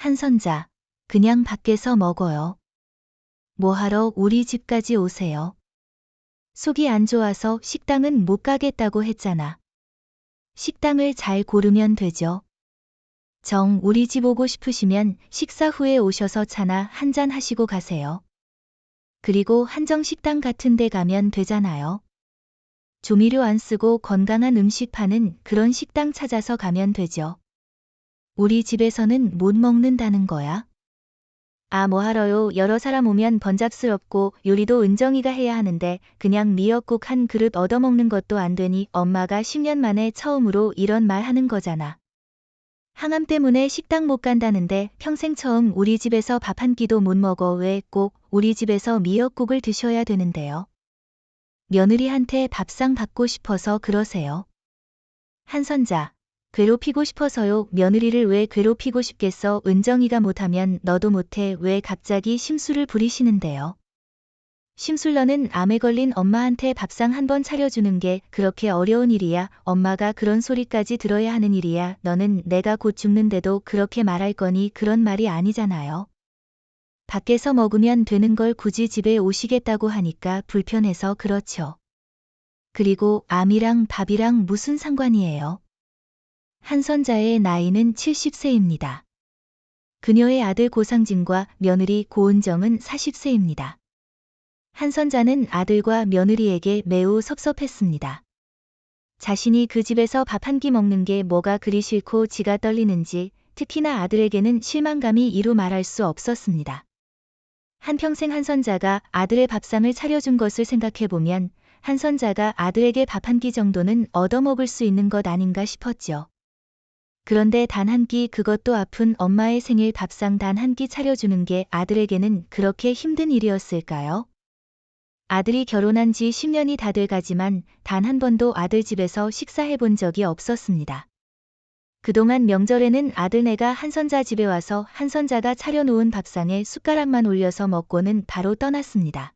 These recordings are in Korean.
한선자, 그냥 밖에서 먹어요. 뭐하러 우리 집까지 오세요? 속이 안 좋아서 식당은 못 가겠다고 했잖아. 식당을 잘 고르면 되죠. 정 우리 집 오고 싶으시면 식사 후에 오셔서 차나 한잔 하시고 가세요. 그리고 한정식당 같은 데 가면 되잖아요. 조미료 안 쓰고 건강한 음식 파는 그런 식당 찾아서 가면 되죠. 우리 집에서는 못 먹는다는 거야? 아, 뭐하러요. 여러 사람 오면 번잡스럽고 요리도 은정이가 해야 하는데 그냥 미역국 한 그릇 얻어먹는 것도 안 되니 엄마가 10년 만에 처음으로 이런 말 하는 거잖아. 항암 때문에 식당 못 간다는데 평생 처음 우리 집에서 밥 한 끼도 못 먹어. 왜 꼭 우리 집에서 미역국을 드셔야 되는데요? 며느리한테 밥상 받고 싶어서 그러세요. 한선자, 괴롭히고 싶어서요. 며느리를 왜 괴롭히고 싶겠어? 은정이가 못하면 너도 못해. 왜 갑자기 심술을 부리시는데요? 심술러는 암에 걸린 엄마한테 밥상 한 번 차려주는 게 그렇게 어려운 일이야? 엄마가 그런 소리까지 들어야 하는 일이야? 너는 내가 곧 죽는데도 그렇게 말할 거니? 그런 말이 아니잖아요. 밖에서 먹으면 되는 걸 굳이 집에 오시겠다고 하니까 불편해서 그렇죠. 그리고 암이랑 밥이랑 무슨 상관이에요? 한선자의 나이는 70세입니다. 그녀의 아들 고상진과 며느리 고은정은 40세입니다. 한선자는 아들과 며느리에게 매우 섭섭했습니다. 자신이 그 집에서 밥 한 끼 먹는 게 뭐가 그리 싫고 지가 떨리는지 특히나 아들에게는 실망감이 이루 말할 수 없었습니다. 한평생 한선자가 아들의 밥상을 차려준 것을 생각해보면 한선자가 아들에게 밥 한 끼 정도는 얻어먹을 수 있는 것 아닌가 싶었죠. 그런데 단 한 끼, 그것도 아픈 엄마의 생일 밥상 단 한 끼 차려주는 게 아들에게는 그렇게 힘든 일이었을까요? 아들이 결혼한 지 10년이 다 돼가지만 단 한 번도 아들 집에서 식사해 본 적이 없었습니다. 그동안 명절에는 아들네가 한선자 집에 와서 한선자가 차려놓은 밥상에 숟가락만 올려서 먹고는 바로 떠났습니다.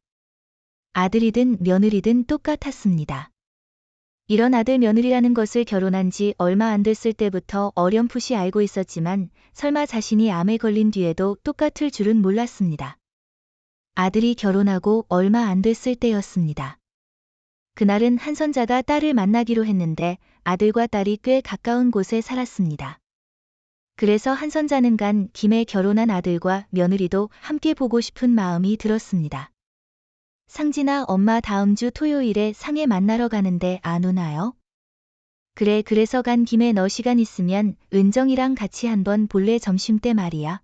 아들이든 며느리든 똑같았습니다. 이런 아들 며느리라는 것을 결혼한 지 얼마 안 됐을 때부터 어렴풋이 알고 있었지만 설마 자신이 암에 걸린 뒤에도 똑같을 줄은 몰랐습니다. 아들이 결혼하고 얼마 안 됐을 때였습니다. 그날은 한선자가 딸을 만나기로 했는데 아들과 딸이 꽤 가까운 곳에 살았습니다. 그래서 한선자는 간 김에 결혼한 아들과 며느리도 함께 보고 싶은 마음이 들었습니다. 상진아, 엄마 다음 주 토요일에 상해 만나러 가는데 안 오나요? 그래, 그래서 간 김에 너 시간 있으면 은정이랑 같이 한번 볼래? 점심때 말이야.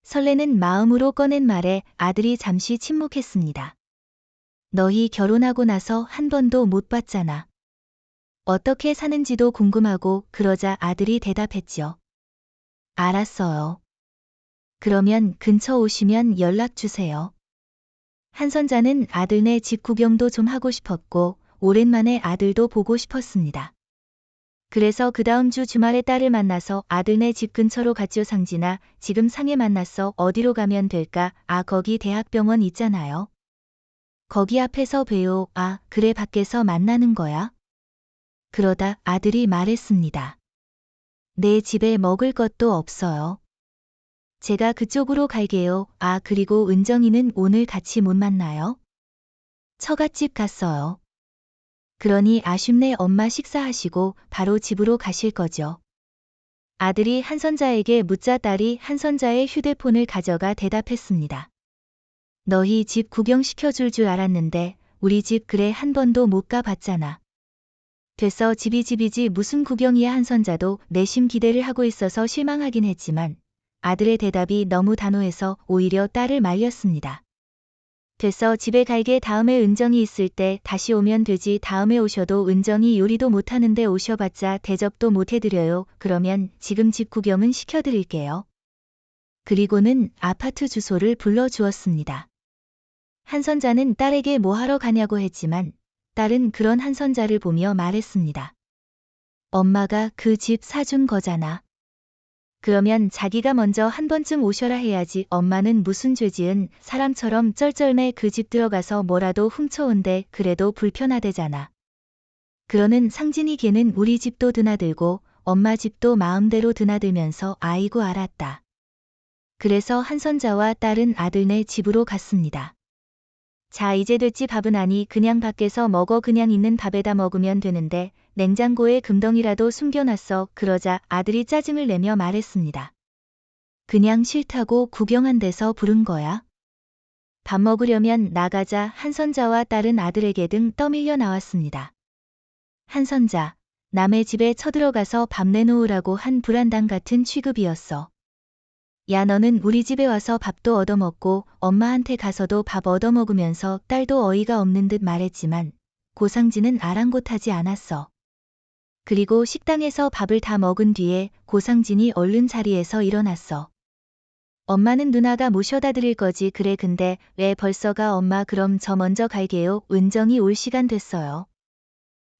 설레는 마음으로 꺼낸 말에 아들이 잠시 침묵했습니다. 너희 결혼하고 나서 한 번도 못 봤잖아. 어떻게 사는지도 궁금하고 그러자 아들이 대답했죠. 알았어요. 그러면 근처 오시면 연락 주세요. 한선자는 아들네 집 구경도 좀 하고 싶었고 오랜만에 아들도 보고 싶었습니다. 그래서 그 다음 주 주말에 딸을 만나서 아들네 집 근처로 갔죠. 상진아, 지금 상해 만났어. 어디로 가면 될까? 아, 거기 대학병원 있잖아요. 거기 앞에서 봬요. 아, 그래, 밖에서 만나는 거야? 그러다 아들이 말했습니다. 내 집에 먹을 것도 없어요. 제가 그쪽으로 갈게요. 아, 그리고 은정이는 오늘 같이 못 만나요? 처갓집 갔어요. 그러니 아쉽네. 엄마 식사하시고 바로 집으로 가실 거죠. 아들이 한선자에게 묻자 딸이 한선자의 휴대폰을 가져가 대답했습니다. 너희 집 구경시켜줄 줄 알았는데 우리 집 그래 한 번도 못 가봤잖아. 됐어, 집이지 무슨 구경이야. 한선자도 내심 기대를 하고 있어서 실망하긴 했지만 아들의 대답이 너무 단호해서 오히려 딸을 말렸습니다. 됐어, 집에 갈게. 다음에 은정이 있을 때 다시 오면 되지. 다음에 오셔도 은정이 요리도 못하는데 오셔봤자 대접도 못 해드려요. 그러면 지금 집 구경은 시켜드릴게요. 그리고는 아파트 주소를 불러주었습니다. 한선자는 딸에게 뭐하러 가냐고 했지만 딸은 그런 한선자를 보며 말했습니다. 엄마가 그 집 사준 거잖아. 그러면 자기가 먼저 한 번쯤 오셔라 해야지. 엄마는 무슨 죄 지은 사람처럼 쩔쩔매 그 집 들어가서 뭐라도 훔쳐온대. 그래도 불편하대잖아. 그러는 상진이 걔는 우리 집도 드나들고 엄마 집도 마음대로 드나들면서 아이고 알았다. 그래서 한선자와 딸은 아들네 집으로 갔습니다. 자, 이제 됐지. 밥은 아니 그냥 밖에서 먹어. 그냥 있는 밥에다 먹으면 되는데 냉장고에 금덩이라도 숨겨놨어. 그러자 아들이 짜증을 내며 말했습니다. 그냥 싫다고 구경한 데서 부른 거야? 밥 먹으려면 나가자. 한선자와 딸은 아들에게 등 떠밀려 나왔습니다. 한선자, 남의 집에 쳐들어가서 밥 내놓으라고 한 불안당 같은 취급이었어. 야, 너는 우리 집에 와서 밥도 얻어먹고 엄마한테 가서도 밥 얻어먹으면서 딸도 어이가 없는 듯 말했지만 고상진은 아랑곳하지 않았어. 그리고 식당에서 밥을 다 먹은 뒤에 고상진이 얼른 자리에서 일어났어. 엄마는 누나가 모셔다 드릴 거지. 그래, 근데 왜 벌써가? 엄마 그럼 저 먼저 갈게요. 은정이 올 시간 됐어요.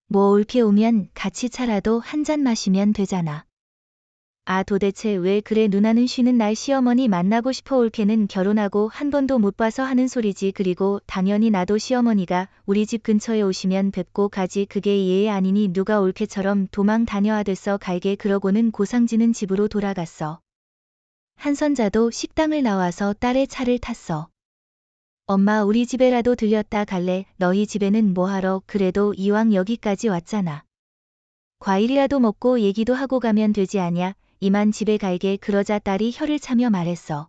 뭐 올게 오면 같이 차라도 한 잔 마시면 되잖아. 아, 도대체 왜 그래? 누나는 쉬는 날 시어머니 만나고 싶어. 올케는 결혼하고 한 번도 못 봐서 하는 소리지. 그리고 당연히 나도 시어머니가 우리 집 근처에 오시면 뵙고 가지. 그게 예의 아니니 누가 올케처럼 도망 다녀야 됐어. 갈게. 그러고는 고상진은 집으로 돌아갔어. 한선자도 식당을 나와서 딸의 차를 탔어. 엄마, 우리 집에라도 들렸다 갈래? 너희 집에는 뭐하러? 그래도 이왕 여기까지 왔잖아. 과일이라도 먹고 얘기도 하고 가면 되지 않냐? 이만 집에 갈게. 그러자 딸이 혀를 차며 말했어.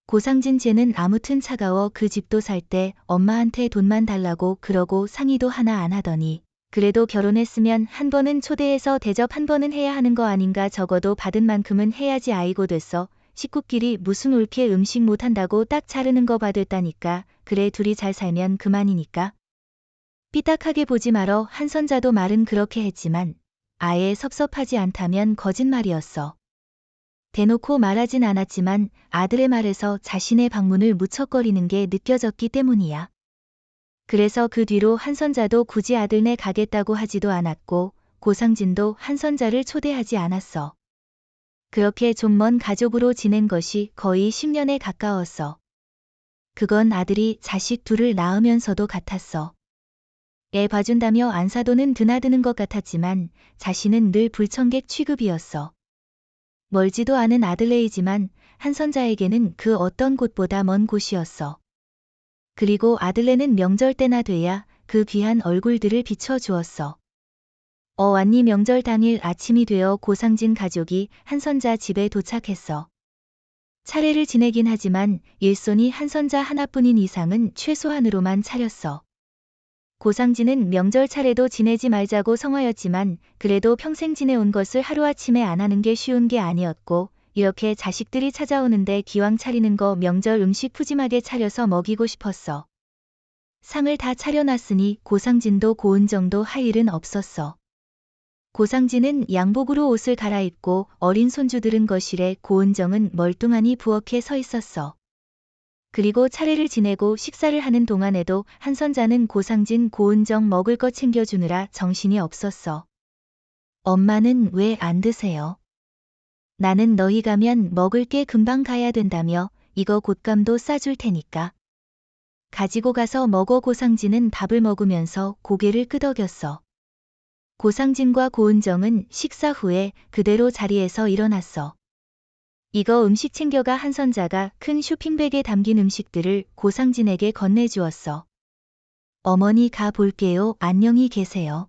고상진 쟤는 아무튼 차가워. 그 집도 살 때 엄마한테 돈만 달라고 그러고 상의도 하나 안 하더니. 그래도 결혼했으면 한 번은 초대해서 대접 한 번은 해야 하는 거 아닌가? 적어도 받은 만큼은 해야지. 아이고 됐어. 식구끼리 무슨 올케 음식 못한다고 딱 자르는 거 봐됐다니까. 그래, 둘이 잘 살면 그만이니까. 삐딱하게 보지 말어. 한선자도 말은 그렇게 했지만 아예 섭섭하지 않다면 거짓말이었어. 대놓고 말하진 않았지만 아들의 말에서 자신의 방문을 무척거리는 게 느껴졌기 때문이야. 그래서 그 뒤로 한선자도 굳이 아들네 가겠다고 하지도 않았고 고상진도 한선자를 초대하지 않았어. 그렇게 좀 먼 가족으로 지낸 것이 거의 10년에 가까웠어. 그건 아들이 자식 둘을 낳으면서도 같았어. 애 봐준다며 안사돈은 드나드는 것 같았지만 자신은 늘 불청객 취급이었어. 멀지도 않은 아들네이지만 한선자에게는 그 어떤 곳보다 먼 곳이었어. 그리고 아들네는 명절 때나 돼야 그 귀한 얼굴들을 비춰주었어. 왔니? 명절 당일 아침이 되어 고상진 가족이 한선자 집에 도착했어. 차례를 지내긴 하지만 일손이 한선자 하나뿐인 이상은 최소한으로만 차렸어. 고상진은 명절 차례도 지내지 말자고 성화였지만 그래도 평생 지내온 것을 하루아침에 안 하는 게 쉬운 게 아니었고 이렇게 자식들이 찾아오는데 기왕 차리는 거 명절 음식 푸짐하게 차려서 먹이고 싶었어. 상을 다 차려놨으니 고상진도 고은정도 할 일은 없었어. 고상진은 양복으로 옷을 갈아입고 어린 손주들은 거실에 고은정은 멀뚱하니 부엌에 서 있었어. 그리고 차례를 지내고 식사를 하는 동안에도 한선자는 고상진, 고은정 먹을 거 챙겨주느라 정신이 없었어. 엄마는 왜 안 드세요? 나는 너희 가면 먹을 게 금방 가야 된다며 이거 곶감도 싸줄 테니까. 가지고 가서 먹어. 고상진은 밥을 먹으면서 고개를 끄덕였어. 고상진과 고은정은 식사 후에 그대로 자리에서 일어났어. 이거 음식 챙겨가. 한선자가 큰 쇼핑백에 담긴 음식들을 고상진에게 건네주었어. 어머니 가 볼게요. 안녕히 계세요.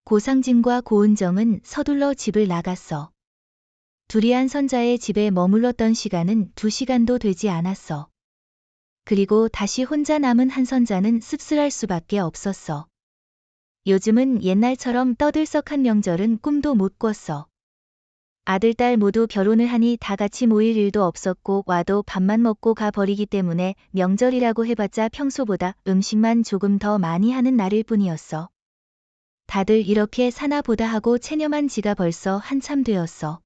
고상진과 고은정은 서둘러 집을 나갔어. 둘이 한선자의 집에 머물렀던 시간은 2시간도 되지 않았어. 그리고 다시 혼자 남은 한선자는 씁쓸할 수밖에 없었어. 요즘은 옛날처럼 떠들썩한 명절은 꿈도 못 꿨어. 아들, 딸 모두 결혼을 하니 다 같이 모일 일도 없었고 와도 밥만 먹고 가버리기 때문에 명절이라고 해봤자 평소보다 음식만 조금 더 많이 하는 날일 뿐이었어. 다들 이렇게 사나 보다 하고 체념한 지가 벌써 한참 되었어.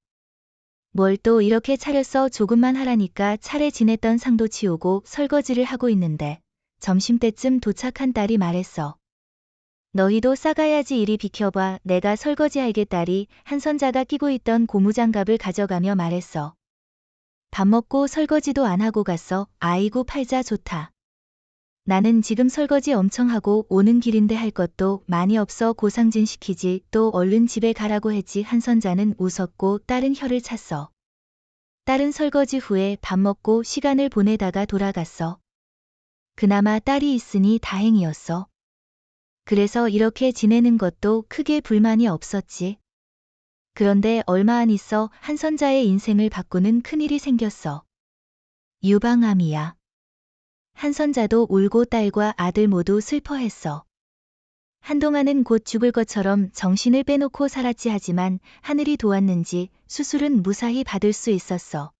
뭘 또 이렇게 차렸어? 조금만 하라니까. 차례 지냈던 상도 치우고 설거지를 하고 있는데 점심때쯤 도착한 딸이 말했어. 너희도 싸가야지. 이리 비켜봐. 내가 설거지할게. 딸이 한선자가 끼고 있던 고무장갑을 가져가며 말했어. 밥 먹고 설거지도 안 하고 갔어. 아이고 팔자 좋다. 나는 지금 설거지 엄청 하고 오는 길인데 할 것도 많이 없어. 고상진 시키지 또 얼른 집에 가라고 했지. 한선자는 웃었고 딸은 혀를 찼어. 딸은 설거지 후에 밥 먹고 시간을 보내다가 돌아갔어. 그나마 딸이 있으니 다행이었어. 그래서 이렇게 지내는 것도 크게 불만이 없었지. 그런데 얼마 안 있어 한선자의 인생을 바꾸는 큰일이 생겼어. 유방암이야. 한선자도 울고 딸과 아들 모두 슬퍼했어. 한동안은 곧 죽을 것처럼 정신을 빼놓고 살았지 하지만 하늘이 도왔는지 수술은 무사히 받을 수 있었어.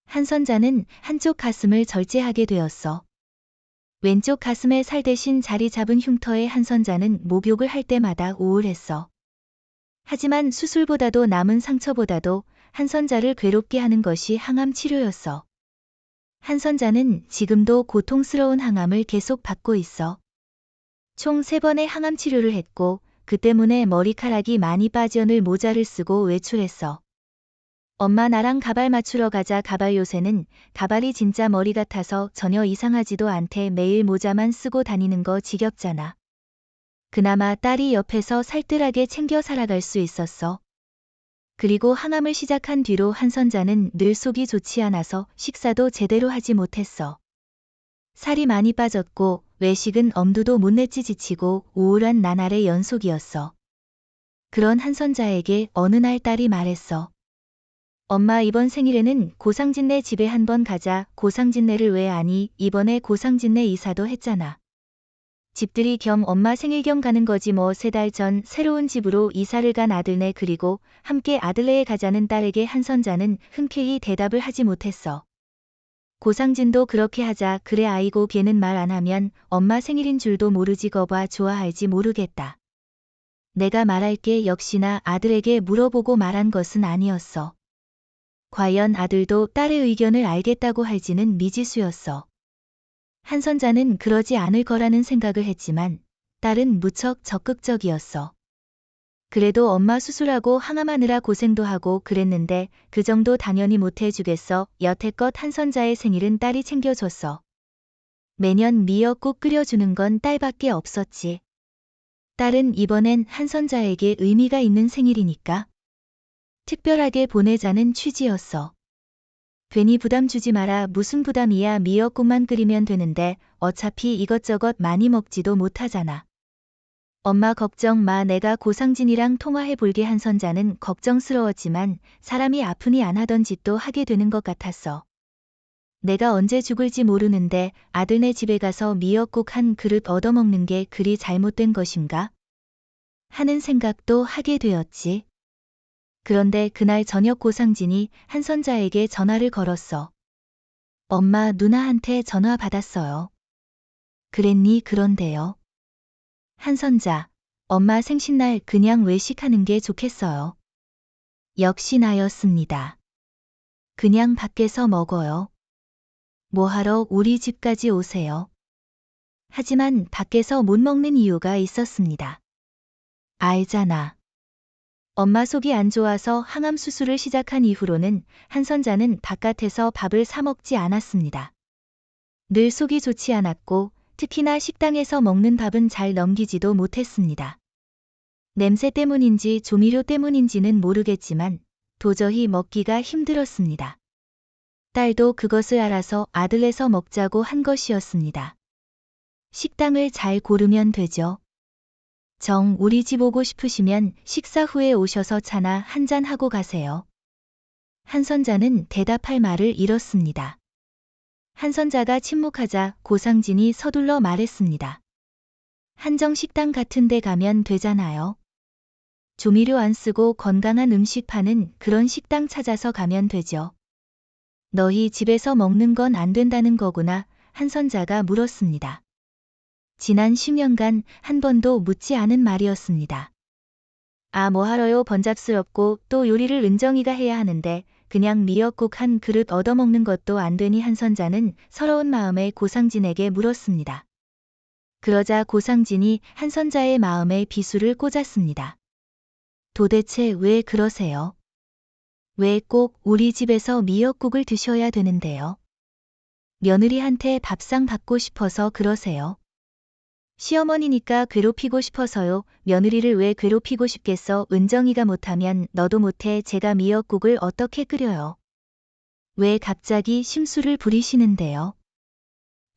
한선자는 한쪽 가슴을 절제하게 되었어. 왼쪽 가슴에 살 대신 자리 잡은 흉터에 한선자는 목욕을 할 때마다 우울했어. 하지만 수술보다도 남은 상처보다도 한선자를 괴롭게 하는 것이 항암 치료였어. 한선자는 지금도 고통스러운 항암을 계속 받고 있어. 총 3번의 항암 치료를 했고 그 때문에 머리카락이 많이 빠져 늘 모자를 쓰고 외출했어. 엄마 나랑 가발 맞추러 가자. 가발 요새는 가발이 진짜 머리 같아서 전혀 이상하지도 않대. 매일 모자만 쓰고 다니는 거 지겹잖아. 그나마 딸이 옆에서 살뜰하게 챙겨 살아갈 수 있었어. 그리고 항암을 시작한 뒤로 한선자는 늘 속이 좋지 않아서 식사도 제대로 하지 못했어. 살이 많이 빠졌고 외식은 엄두도 못 냈지. 지치고 우울한 나날의 연속이었어. 그런 한선자에게 어느 날 딸이 말했어. 엄마 이번 생일에는 고상진네 집에 한번 가자. 고상진네를 왜 아니? 이번에 고상진네 이사도 했잖아. 집들이 겸 엄마 생일 겸 가는 거지 뭐. 3달 전 새로운 집으로 이사를 간 아들네 그리고 함께 아들네에 가자는 딸에게 한선자는 흔쾌히 대답을 하지 못했어. 고상진도 그렇게 하자. 그래 아이고 걔는 말 안 하면 엄마 생일인 줄도 모르지. 거봐 좋아할지 모르겠다. 내가 말할게. 역시나 아들에게 물어보고 말한 것은 아니었어. 과연 아들도 딸의 의견을 알겠다고 할지는 미지수였어. 한선자는 그러지 않을 거라는 생각을 했지만 딸은 무척 적극적이었어. 그래도 엄마 수술하고 항암하느라 고생도 하고 그랬는데 그 정도 당연히 못해주겠어. 여태껏 한선자의 생일은 딸이 챙겨줬어. 매년 미역국 끓여주는 건 딸밖에 없었지. 딸은 이번엔 한선자에게 의미가 있는 생일이니까 특별하게 보내자는 취지였어. 괜히 부담 주지 마라. 무슨 부담이야. 미역국만 끓이면 되는데 어차피 이것저것 많이 먹지도 못하잖아. 엄마 걱정 마. 내가 고상진이랑 통화해 볼게. 한선자는 걱정스러웠지만 사람이 아프니 안 하던 짓도 하게 되는 것 같았어. 내가 언제 죽을지 모르는데 아들네 집에 가서 미역국 한 그릇 얻어먹는 게 그리 잘못된 것인가? 하는 생각도 하게 되었지. 그런데 그날 저녁 고상진이 한선자에게 전화를 걸었어. 엄마 누나한테 전화 받았어요. 그랬니? 그런데요. 한선자, 엄마 생신날 그냥 외식하는 게 좋겠어요. 역시 나였습니다. 그냥 밖에서 먹어요. 뭐하러 우리 집까지 오세요. 하지만 밖에서 못 먹는 이유가 있었습니다. 알잖아. 엄마 속이 안 좋아서 항암 수술을 시작한 이후로는 한선자는 바깥에서 밥을 사 먹지 않았습니다. 늘 속이 좋지 않았고 특히나 식당에서 먹는 밥은 잘 넘기지도 못했습니다. 냄새 때문인지 조미료 때문인지는 모르겠지만 도저히 먹기가 힘들었습니다. 딸도 그것을 알아서 아들네서 먹자고 한 것이었습니다. 식당을 잘 고르면 되죠. 정 우리 집 오고 싶으시면 식사 후에 오셔서 차나 한잔 하고 가세요. 한선자는 대답할 말을 잃었습니다. 한선자가 침묵하자 고상진이 서둘러 말했습니다. 한정식당 같은 데 가면 되잖아요. 조미료 안 쓰고 건강한 음식 파는 그런 식당 찾아서 가면 되죠. 너희 집에서 먹는 건 안 된다는 거구나. 한선자가 물었습니다. 지난 10년간 한 번도 묻지 않은 말이었습니다. 아 뭐하러요. 번잡스럽고 또 요리를 은정이가 해야 하는데 그냥 미역국 한 그릇 얻어먹는 것도 안 되니. 한선자는 서러운 마음에 고상진에게 물었습니다. 그러자 고상진이 한선자의 마음에 비수를 꽂았습니다. 도대체 왜 그러세요? 왜 꼭 우리 집에서 미역국을 드셔야 되는데요? 며느리한테 밥상 받고 싶어서 그러세요? 시어머니니까 괴롭히고 싶어서요. 며느리를 왜 괴롭히고 싶겠어. 은정이가 못하면 너도 못해. 제가 미역국을 어떻게 끓여요. 왜 갑자기 심술을 부리시는데요?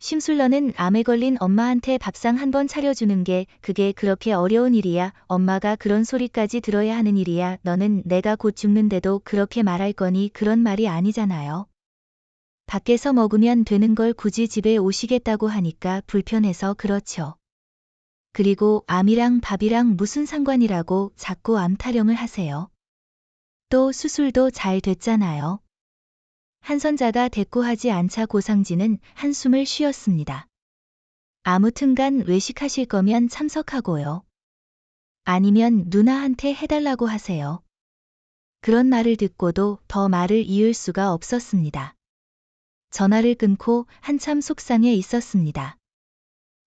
심술 너는 암에 걸린 엄마한테 밥상 한 번 차려주는 게 그게 그렇게 어려운 일이야? 엄마가 그런 소리까지 들어야 하는 일이야? 너는 내가 곧 죽는데도 그렇게 말할 거니 그런 말이 아니잖아요. 밖에서 먹으면 되는 걸 굳이 집에 오시겠다고 하니까 불편해서 그렇죠. 그리고 암이랑 밥이랑 무슨 상관이라고 자꾸 암 타령을 하세요. 또 수술도 잘 됐잖아요. 한선자가 대꾸하지 않자 고상진은 한숨을 쉬었습니다. 아무튼간 외식하실 거면 참석하고요. 아니면 누나한테 해달라고 하세요. 그런 말을 듣고도 더 말을 이을 수가 없었습니다. 전화를 끊고 한참 속상해 있었습니다.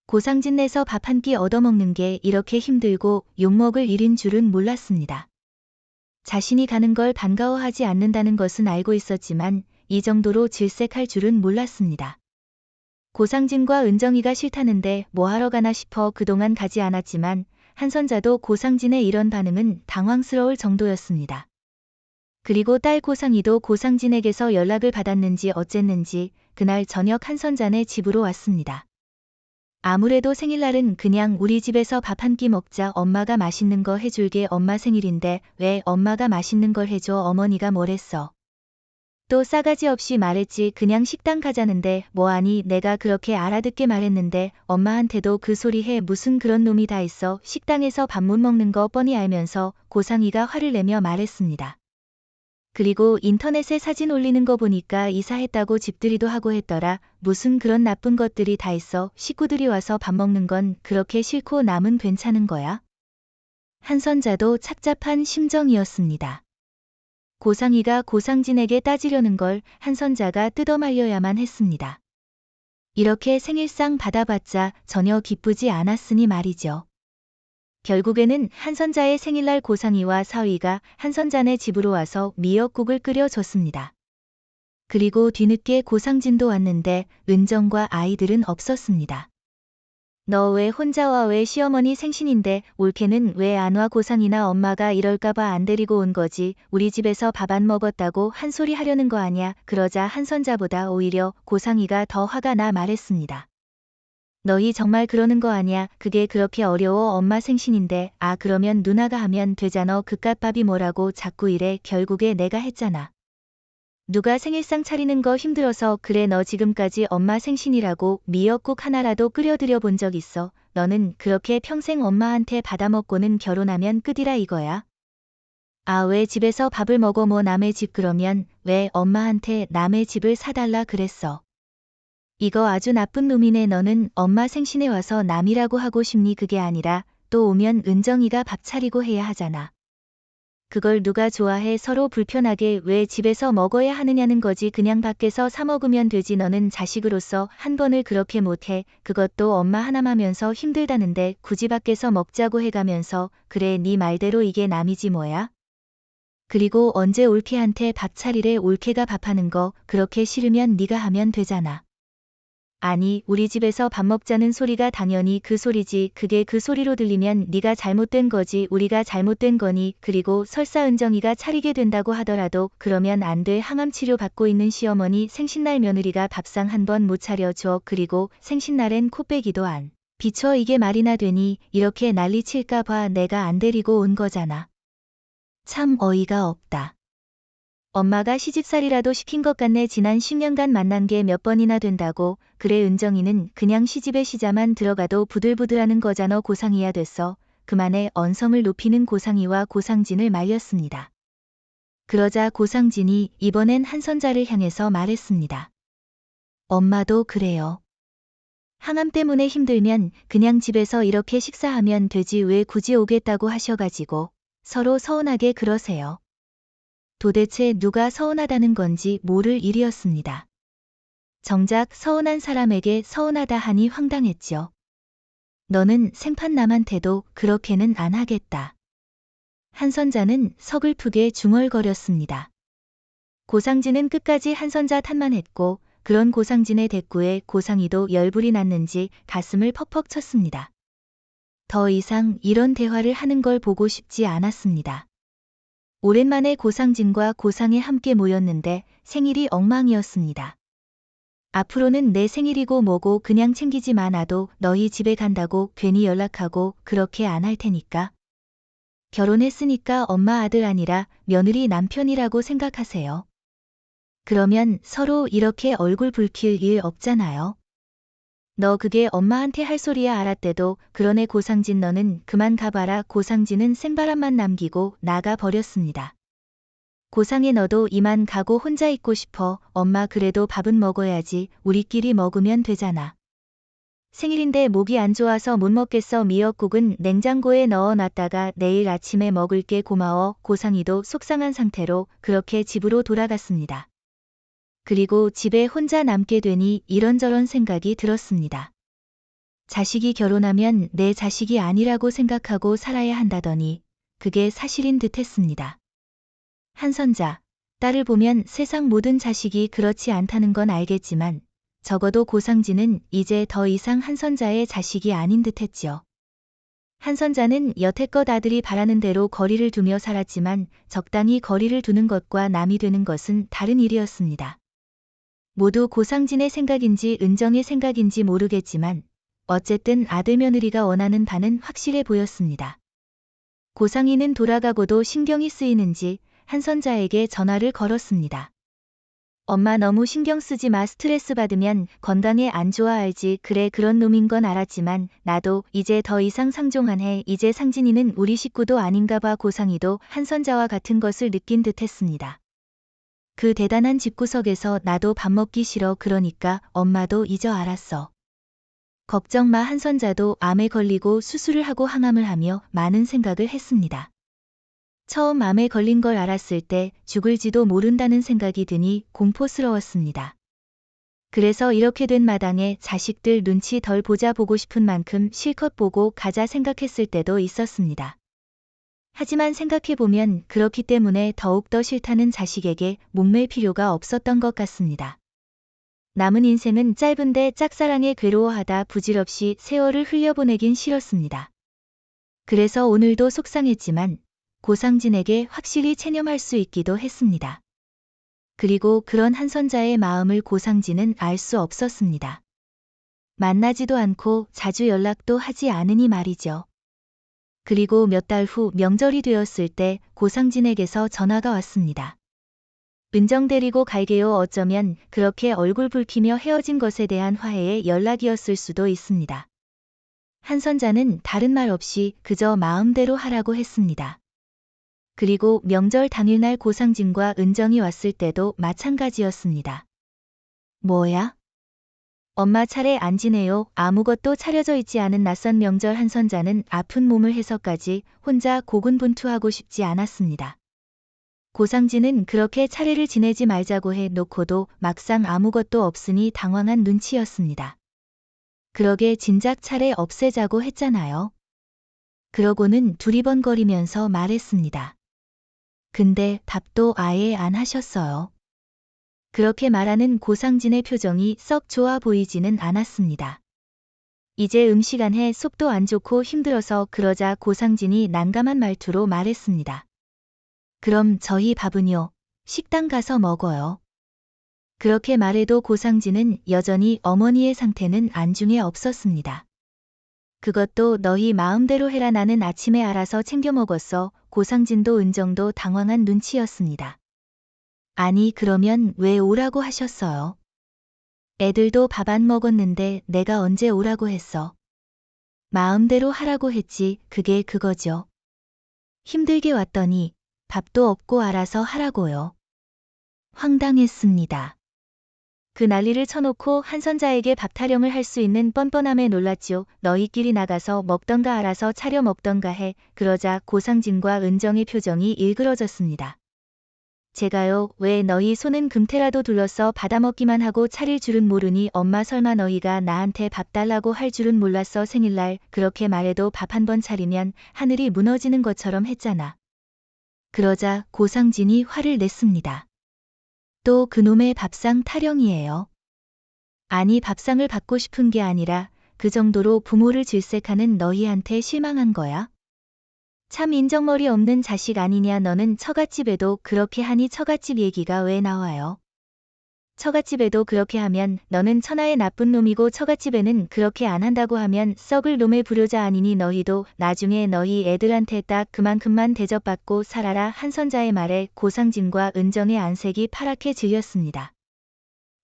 고상진 내서 밥 한 끼 얻어먹는 게 이렇게 힘들고 욕먹을 일인 줄은 몰랐습니다. 자신이 가는 걸 반가워하지 않는다는 것은 알고 있었지만 이 정도로 질색할 줄은 몰랐습니다. 고상진과 은정이가 싫다는데 뭐하러 가나 싶어 그동안 가지 않았지만 한선자도 고상진의 이런 반응은 당황스러울 정도였습니다. 그리고 딸 고상이도 고상진에게서 연락을 받았는지 어쨌는지 그날 저녁 한선자네 집으로 왔습니다. 아무래도 생일날은 그냥 우리 집에서 밥 한 끼 먹자. 엄마가 맛있는 거 해줄게. 엄마 생일인데 왜 엄마가 맛있는 걸 해줘? 어머니가 뭐랬어? 또 싸가지 없이 말했지. 그냥 식당 가자는데 뭐하니? 내가 그렇게 알아듣게 말했는데 엄마한테도 그 소리 해. 무슨 그런 놈이 다 있어. 식당에서 밥 못 먹는 거 뻔히 알면서 고상이가 화를 내며 말했습니다. 그리고 인터넷에 사진 올리는 거 보니까 이사했다고 집들이도 하고 했더라. 무슨 그런 나쁜 것들이 다 있어. 식구들이 와서 밥 먹는 건 그렇게 싫고 남은 괜찮은 거야? 한선자도 착잡한 심정이었습니다. 고상이가 고상진에게 따지려는 걸 한선자가 뜯어말려야만 했습니다. 이렇게 생일상 받아봤자 전혀 기쁘지 않았으니 말이죠. 결국에는 한선자의 생일날 고상이와 사위가 한선자네 집으로 와서 미역국을 끓여줬습니다. 그리고 뒤늦게 고상진도 왔는데 은정과 아이들은 없었습니다. 너 왜 혼자 와? 왜 시어머니 생신인데 올케는 왜 안 와? 고상이나 엄마가 이럴까봐 안 데리고 온 거지. 우리 집에서 밥 안 먹었다고 한 소리 하려는 거 아냐? 그러자 한선자보다 오히려 고상이가 더 화가 나 말했습니다. 너희 정말 그러는 거 아냐? 그게 그렇게 어려워? 엄마 생신인데. 아 그러면 누나가 하면 되잖아. 그깟 밥이 뭐라고 자꾸 이래. 결국에 내가 했잖아. 누가 생일상 차리는 거 힘들어서 그래. 너 지금까지 엄마 생신이라고 미역국 하나라도 끓여드려 본 적 있어? 너는 그렇게 평생 엄마한테 받아먹고는 결혼하면 끝이라 이거야? 아 왜 집에서 밥을 먹어? 뭐 남의 집 그러면 왜 엄마한테 남의 집을 사달라 그랬어? 이거 아주 나쁜 놈이네. 너는 엄마 생신에 와서 남이라고 하고 싶니? 그게 아니라 또 오면 은정이가 밥 차리고 해야 하잖아. 그걸 누가 좋아해? 서로 불편하게 왜 집에서 먹어야 하느냐는 거지. 그냥 밖에서 사 먹으면 되지. 너는 자식으로서 한 번을 그렇게 못해. 그것도 엄마 하나마면서 힘들다는데 굳이 밖에서 먹자고 해가면서. 그래 네 말대로 이게 남이지 뭐야? 그리고 언제 올케한테 밥 차리래? 올케가 밥하는 거 그렇게 싫으면 네가 하면 되잖아. 아니 우리 집에서 밥 먹자는 소리가 당연히 그 소리지. 그게 그 소리로 들리면 네가 잘못된 거지. 우리가 잘못된 거니. 그리고 설사 은정이가 차리게 된다고 하더라도 그러면 안 돼. 항암 치료 받고 있는 시어머니 생신날 며느리가 밥상 한 번 못 차려줘. 그리고 생신날엔 코빼기도 안 비춰. 이게 말이나 되니? 이렇게 난리 칠까 봐 내가 안 데리고 온 거잖아. 참 어이가 없다. 엄마가 시집살이라도 시킨 것 같네. 지난 10년간 만난 게 몇 번이나 된다고. 그래 은정이는 그냥 시집에 시자만 들어가도 부들부들하는 거잖아. 고상이야 됐어. 그만해. 언성을 높이는 고상이와 고상진을 말렸습니다. 그러자 고상진이 이번엔 한선자를 향해서 말했습니다. 엄마도 그래요. 항암 때문에 힘들면 그냥 집에서 이렇게 식사하면 되지. 왜 굳이 오겠다고 하셔가지고 서로 서운하게 그러세요. 도대체 누가 서운하다는 건지 모를 일이었습니다. 정작 서운한 사람에게 서운하다 하니 황당했죠. 너는 생판 남한테도 그렇게는 안 하겠다. 한선자는 서글프게 중얼거렸습니다. 고상진은 끝까지 한선자 탓만 했고 그런 고상진의 대꾸에 고상이도 열불이 났는지 가슴을 퍽퍽 쳤습니다. 더 이상 이런 대화를 하는 걸 보고 싶지 않았습니다. 오랜만에 고상진과 고상이 함께 모였는데 생일이 엉망이었습니다. 앞으로는 내 생일이고 뭐고 그냥 챙기지 마나도 너희 집에 간다고 괜히 연락하고 그렇게 안 할 테니까. 결혼했으니까 엄마 아들 아니라 며느리 남편이라고 생각하세요. 그러면 서로 이렇게 얼굴 붉힐 일 없잖아요. 너 그게 엄마한테 할 소리야 알았대도 그러네 고상진 너는 그만 가봐라. 고상진은 생바람만 남기고 나가 버렸습니다. 고상해 너도 이만 가고 혼자 있고 싶어. 엄마 그래도 밥은 먹어야지. 우리끼리 먹으면 되잖아. 생일인데 목이 안 좋아서 못 먹겠어. 미역국은 냉장고에 넣어놨다가 내일 아침에 먹을게. 고마워. 고상이도 속상한 상태로 그렇게 집으로 돌아갔습니다. 그리고 집에 혼자 남게 되니 이런저런 생각이 들었습니다. 자식이 결혼하면 내 자식이 아니라고 생각하고 살아야 한다더니 그게 사실인 듯 했습니다. 한선자, 딸을 보면 세상 모든 자식이 그렇지 않다는 건 알겠지만 적어도 고상진은 이제 더 이상 한선자의 자식이 아닌 듯 했지요. 한선자는 여태껏 아들이 바라는 대로 거리를 두며 살았지만 적당히 거리를 두는 것과 남이 되는 것은 다른 일이었습니다. 모두 고상진의 생각인지 은정의 생각인지 모르겠지만 어쨌든 아들 며느리가 원하는 바는 확실해 보였습니다. 고상이는 돌아가고도 신경이 쓰이는지 한선자에게 전화를 걸었습니다. 엄마 너무 신경 쓰지 마. 스트레스 받으면 건강에 안 좋아 알지. 그래 그런 놈인 건 알았지만 나도 이제 더 이상 상종 안 해. 이제 상진이는 우리 식구도 아닌가 봐. 고상이도 한선자와 같은 것을 느낀 듯 했습니다. 그 대단한 집구석에서 나도 밥 먹기 싫어. 그러니까 엄마도 잊어 알았어. 걱정 마. 한선자도 암에 걸리고 수술을 하고 항암을 하며 많은 생각을 했습니다. 처음 암에 걸린 걸 알았을 때 죽을지도 모른다는 생각이 드니 공포스러웠습니다. 그래서 이렇게 된 마당에 자식들 눈치 덜 보고 싶은 만큼 실컷 보고 가자 생각했을 때도 있었습니다. 하지만 생각해보면 그렇기 때문에 더욱더 싫다는 자식에게 목맬 필요가 없었던 것 같습니다. 남은 인생은 짧은데 짝사랑에 괴로워하다 부질없이 세월을 흘려보내긴 싫었습니다. 그래서 오늘도 속상했지만 고상진에게 확실히 체념할 수 있기도 했습니다. 그리고 그런 한선자의 마음을 고상진은 알 수 없었습니다. 만나지도 않고 자주 연락도 하지 않으니 말이죠. 그리고 몇 달 후 명절이 되었을 때 고상진에게서 전화가 왔습니다. 은정 데리고 갈게요. 어쩌면 그렇게 얼굴 붉히며 헤어진 것에 대한 화해의 연락이었을 수도 있습니다. 한선자는 다른 말 없이 그저 마음대로 하라고 했습니다. 그리고 명절 당일날 고상진과 은정이 왔을 때도 마찬가지였습니다. 뭐야? 엄마 차례 안 지내요. 아무것도 차려져 있지 않은 낯선 명절. 한선자는 아픈 몸을 해서까지 혼자 고군분투하고 싶지 않았습니다. 고상진은 그렇게 차례를 지내지 말자고 해 놓고도 막상 아무것도 없으니 당황한 눈치였습니다. 그러게 진작 차례 없애자고 했잖아요. 그러고는 두리번거리면서 말했습니다. 근데 밥도 아예 안 하셨어요. 그렇게 말하는 고상진의 표정이 썩 좋아 보이지는 않았습니다. 이제 음식 안 해. 속도 안 좋고 힘들어서. 그러자 고상진이 난감한 말투로 말했습니다. 그럼 저희 밥은요? 식당 가서 먹어요. 그렇게 말해도 고상진은 여전히 어머니의 상태는 안중에 없었습니다. 그것도 너희 마음대로 해라. 나는 아침에 알아서 챙겨 먹었어. 고상진도 은정도 당황한 눈치였습니다. 아니 그러면 왜 오라고 하셨어요? 애들도 밥 안 먹었는데 내가 언제 오라고 했어? 마음대로 하라고 했지. 그게 그거죠. 힘들게 왔더니 밥도 없고 알아서 하라고요. 황당했습니다. 그 난리를 쳐놓고 한선자에게 밥 타령을 할 수 있는 뻔뻔함에 놀랐지요. 너희끼리 나가서 먹던가 알아서 차려 먹던가 해. 그러자 고상진과 은정의 표정이 일그러졌습니다. 제가요? 왜 너희 손은 금태라도 둘러서 받아먹기만 하고 차릴 줄은 모르니. 엄마 설마 너희가 나한테 밥 달라고 할 줄은 몰랐어. 생일날 그렇게 말해도 밥 한 번 차리면 하늘이 무너지는 것처럼 했잖아. 그러자 고상진이 화를 냈습니다. 또 그놈의 밥상 타령이에요. 아니 밥상을 받고 싶은 게 아니라 그 정도로 부모를 질색하는 너희한테 실망한 거야? 참 인정머리 없는 자식 아니냐. 너는 처갓집에도 그렇게 하니? 처갓집 얘기가 왜 나와요? 처갓집에도 그렇게 하면 너는 천하의 나쁜 놈이고 처갓집에는 그렇게 안 한다고 하면 썩을 놈의 불효자 아니니? 너희도 나중에 너희 애들한테 딱 그만큼만 대접받고 살아라. 한선자의 말에 고상진과 은정의 안색이 파랗게 질렸습니다.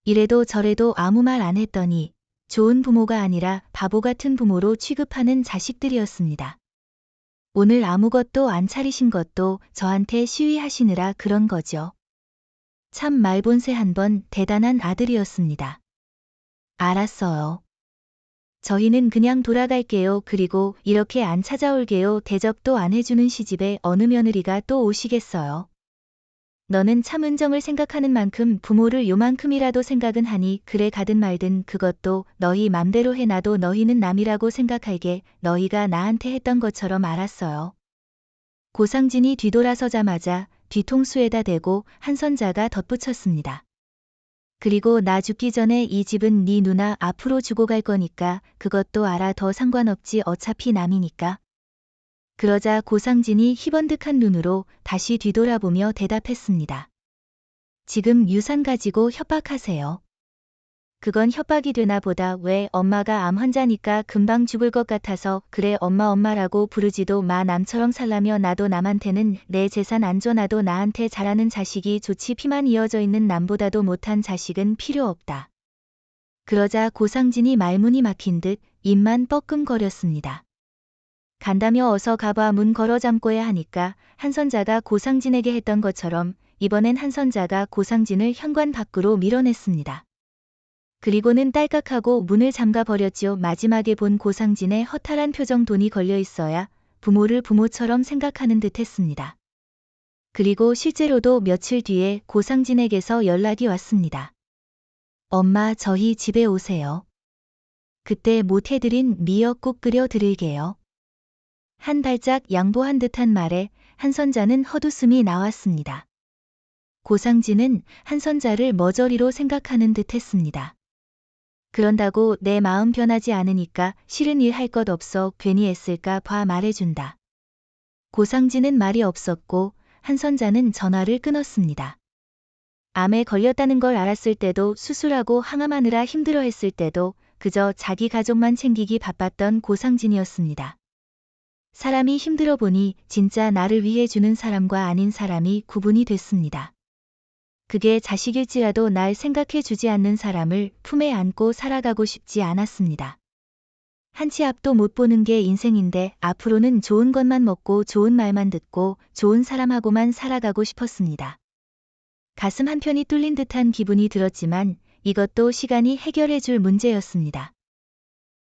이래도 저래도 아무 말 안 했더니 좋은 부모가 아니라 바보 같은 부모로 취급하는 자식들이었습니다. 오늘 아무것도 안 차리신 것도 저한테 시위하시느라 그런 거죠. 참 말본새 한번 대단한 아들이었습니다. 알았어요. 저희는 그냥 돌아갈게요. 그리고 이렇게 안 찾아올게요. 대접도 안 해주는 시집에 어느 며느리가 또 오시겠어요. 너는 참 은정을 생각하는 만큼 부모를 요만큼이라도 생각은 하니? 그래 가든 말든 그것도 너희 맘대로 해. 나도 너희는 남이라고 생각할게. 너희가 나한테 했던 것처럼. 알았어요. 고상진이 뒤돌아서자마자 뒤통수에다 대고 한선자가 덧붙였습니다. 그리고 나 죽기 전에 이 집은 네 누나 앞으로 주고 갈 거니까 그것도 알아. 더 상관없지. 어차피 남이니까. 그러자 고상진이 희번득한 눈으로 다시 뒤돌아보며 대답했습니다. 지금 유산 가지고 협박하세요. 그건 협박이 되나 보다. 왜? 엄마가 암 환자니까 금방 죽을 것 같아서. 그래 엄마라고 부르지도 마. 남처럼 살라며. 나도 남한테는 내 재산 안 줘. 나도 나한테 잘하는 자식이 좋지. 피만 이어져 있는 남보다도 못한 자식은 필요 없다. 그러자 고상진이 말문이 막힌 듯 입만 뻐끔거렸습니다. 간다며 어서 가봐. 문 걸어 잠궈야 하니까. 한선자가 고상진에게 했던 것처럼 이번엔 한선자가 고상진을 현관 밖으로 밀어냈습니다. 그리고는 딸깍하고 문을 잠가 버렸지요. 마지막에 본 고상진의 허탈한 표정. 돈이 걸려 있어야 부모를 부모처럼 생각하는 듯 했습니다. 그리고 실제로도 며칠 뒤에 고상진에게서 연락이 왔습니다. 엄마, 저희 집에 오세요. 그때 못해드린 미역국 끓여 드릴게요. 한 발짝 양보한 듯한 말에 한선자는 헛웃음이 나왔습니다. 고상진은 한선자를 머저리로 생각하는 듯 했습니다. 그런다고 내 마음 변하지 않으니까 싫은 일 할 것 없어. 괜히 애쓸까 봐 말해준다. 고상진은 말이 없었고 한선자는 전화를 끊었습니다. 암에 걸렸다는 걸 알았을 때도 수술하고 항암하느라 힘들어했을 때도 그저 자기 가족만 챙기기 바빴던 고상진이었습니다. 사람이 힘들어 보니 진짜 나를 위해 주는 사람과 아닌 사람이 구분이 됐습니다. 그게 자식일지라도 날 생각해 주지 않는 사람을 품에 안고 살아가고 싶지 않았습니다. 한 치 앞도 못 보는 게 인생인데 앞으로는 좋은 것만 먹고 좋은 말만 듣고 좋은 사람하고만 살아가고 싶었습니다. 가슴 한편이 뚫린 듯한 기분이 들었지만 이것도 시간이 해결해 줄 문제였습니다.